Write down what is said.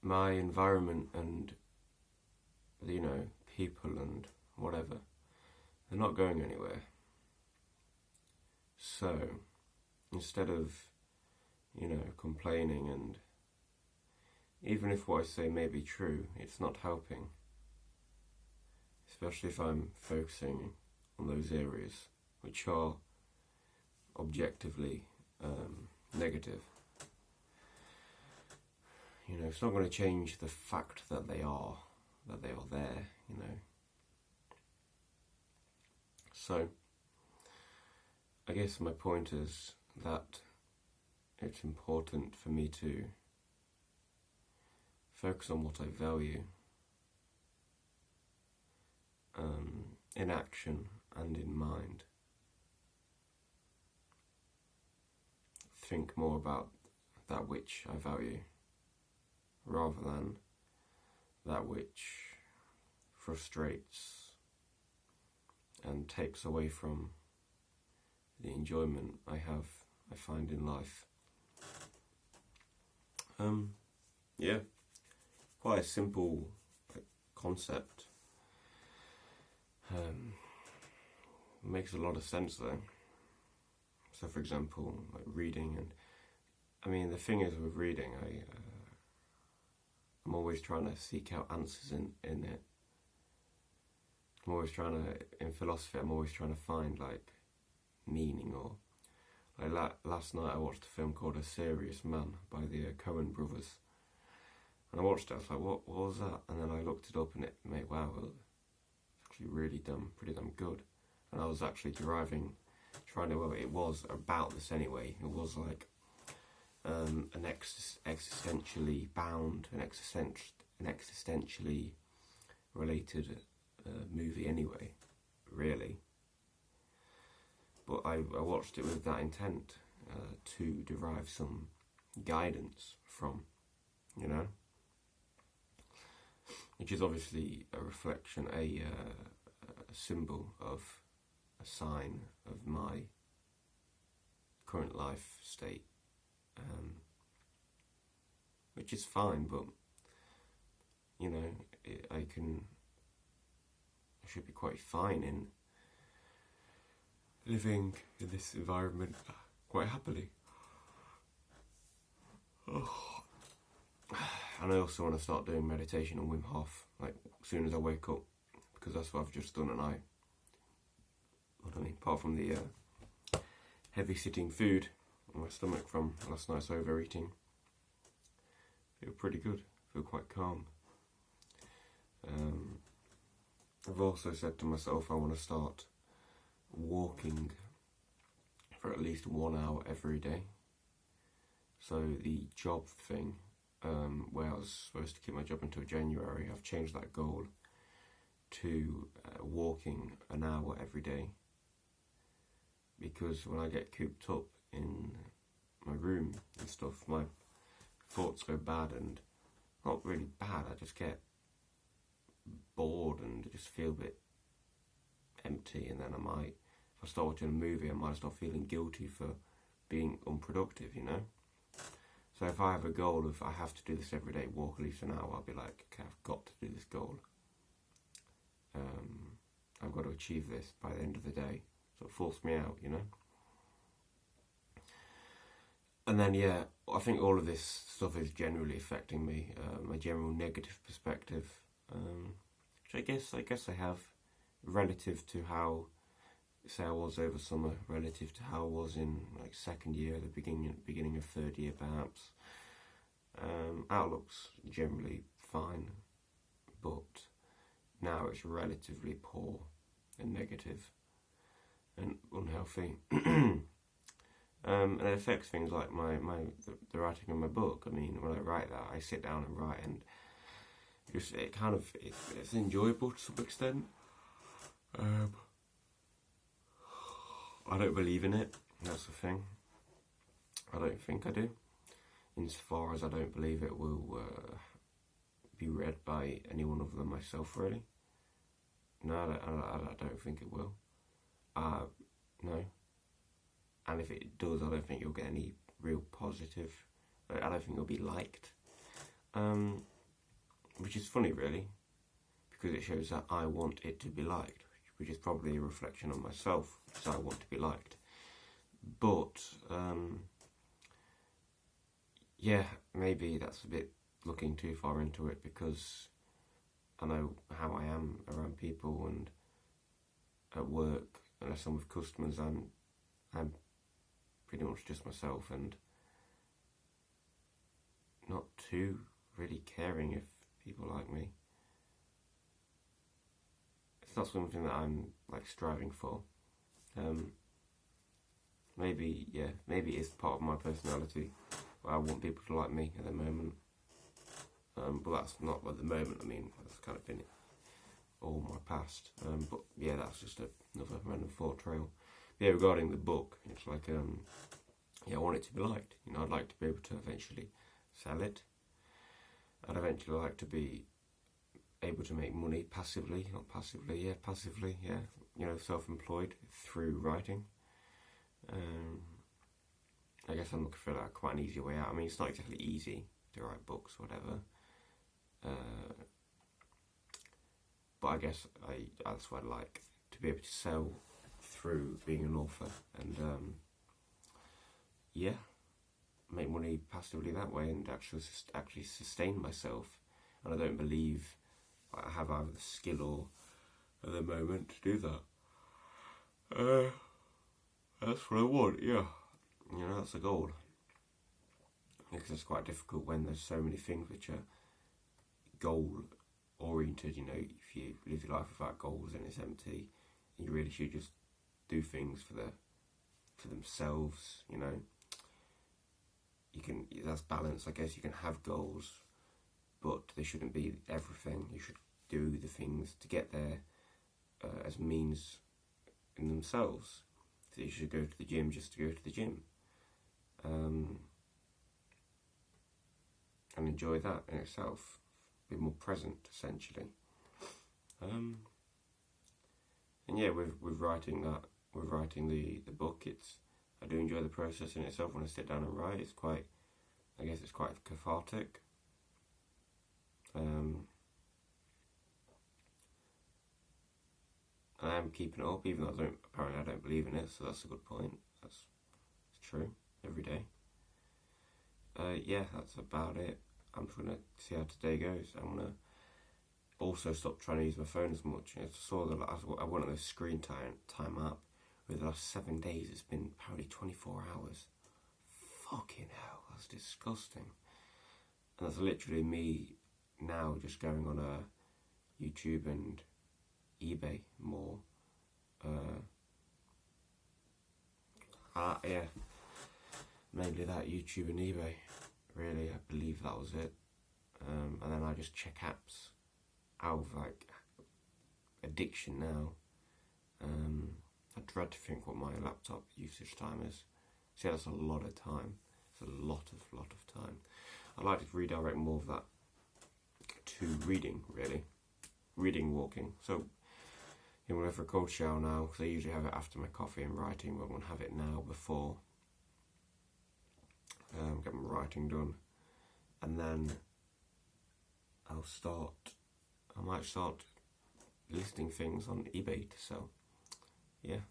my environment and, you know, people and whatever, they're not going anywhere. So instead of, you know, complaining, and even if what I say may be true, it's not helping, especially if I'm focusing on those areas which are objectively negative. You know, it's not going to change the fact that they are there, you know. So, I guess my point is that it's important for me to focus on what I value, in action and in mind. Think more about that which I value, rather than that which frustrates and takes away from the enjoyment I find in life. Yeah, quite a simple concept. Makes a lot of sense though. So for example, like reading, and I mean the thing is with reading, I'm always trying to seek out answers in it. I'm always trying to, in philosophy, I'm always trying to find like meaning, or like last night I watched a film called A Serious Man by the Coen brothers, and I watched it, I was like, what was that? And then I looked it up, and it made, wow, it's actually pretty damn good. And I was actually it was about this anyway. It was like an existentially bound, an existentially related movie anyway, really. But I watched it with that intent, to derive some guidance from, you know, which is obviously a reflection, a symbol of, a sign of my current life state, which is fine, but, you know, I should be quite fine in living in this environment quite happily. Oh. And I also want to start doing meditation and Wim Hof, like, as soon as I wake up, because that's what I've just done, and apart from the heavy sitting food on my stomach from last night's overeating, I feel pretty good, I feel quite calm. I've also said to myself I want to start walking for at least 1 hour every day. So the job thing, where I was supposed to keep my job until January, I've changed that goal to walking an hour every day, because when I get cooped up in my room and stuff, my thoughts go bad, and not really bad, I just get bored and just feel a bit empty, and then if I start watching a movie, I might start feeling guilty for being unproductive, you know? So if I have a goal of I have to do this every day, walk at least an hour, I'll be like, okay, I've got to do this goal. I've got to achieve this by the end of the day. So it forced me out, you know? And then, yeah, I think all of this stuff is generally affecting me, my general negative perspective, which I guess I have, relative to how, say, I was over summer, relative to how I was in like second year, the beginning of third year perhaps. Outlook's generally fine, but now it's relatively poor and negative and unhealthy. And it affects things like the writing of my book. I mean, when I write that, I sit down and write, and it's enjoyable to some extent. I don't believe in it, that's the thing. I don't think I do, insofar as I don't believe it will be read by any one of them myself, really. No, I don't think it will. No. And if it does, I don't think you'll get any real positive. I don't think it'll be liked. which is funny really, because it shows that I want it to be liked, which is probably a reflection on myself, because I want to be liked. But yeah, maybe that's a bit looking too far into it, because I know how I am around people and at work, unless I'm with customers, I'm pretty much just myself and not too really caring if people like me. It's not something that I'm like striving for. Maybe it's part of my personality. I want people to like me at the moment. But that's not at the moment, I mean, that's kind of been all my past. But yeah, that's just another random thought trail. But yeah, regarding the book, it's like, I want it to be liked. I'd like to be able to eventually sell it. I'd eventually like to be able to make money passively, self-employed through writing. I guess I'm looking for like quite an easy way out. I mean, it's not exactly easy to write books or whatever. But I guess that's what I'd like, to be able to sell through being an author and make money passively that way and actually sustain myself. And I don't believe I have either the skill or at the moment to do that. That's what I want, yeah. That's the goal. Because it's quite difficult when there's so many things which are goal oriented. If you live your life without goals, then it's empty. And you really should just do things for themselves. That's balance. I guess you can have goals, but they shouldn't be everything. You should do the things to get there as means in themselves. So you should go to the gym just to go to the gym. And enjoy that in itself. Be more present, essentially. And yeah, with writing the book, I do enjoy the process in itself. When I sit down and write, it's quite cathartic. I am keeping it up, even though I don't believe in it, so that's a good point. It's true, every day. That's about it. I'm just going to see how today goes. I'm going to also stop trying to use my phone as much. I saw that I went on the screen time app. With the last 7 days, it's been apparently 24 hours. Fucking hell, that's disgusting. And that's literally me now just going on YouTube and eBay more. Mainly that, YouTube and eBay. Really, I believe that was it. And then I just check apps out of like addiction now. I dread to think what my laptop usage time is. See, that's a lot of time. It's a lot of time. I'd like to redirect more of that to reading, really. Reading, walking. So, we'll have a cold shower now, because I usually have it after my coffee and writing, but I'm going to have it now before. Get my writing done. And then I might start listing things on eBay to sell. Yeah.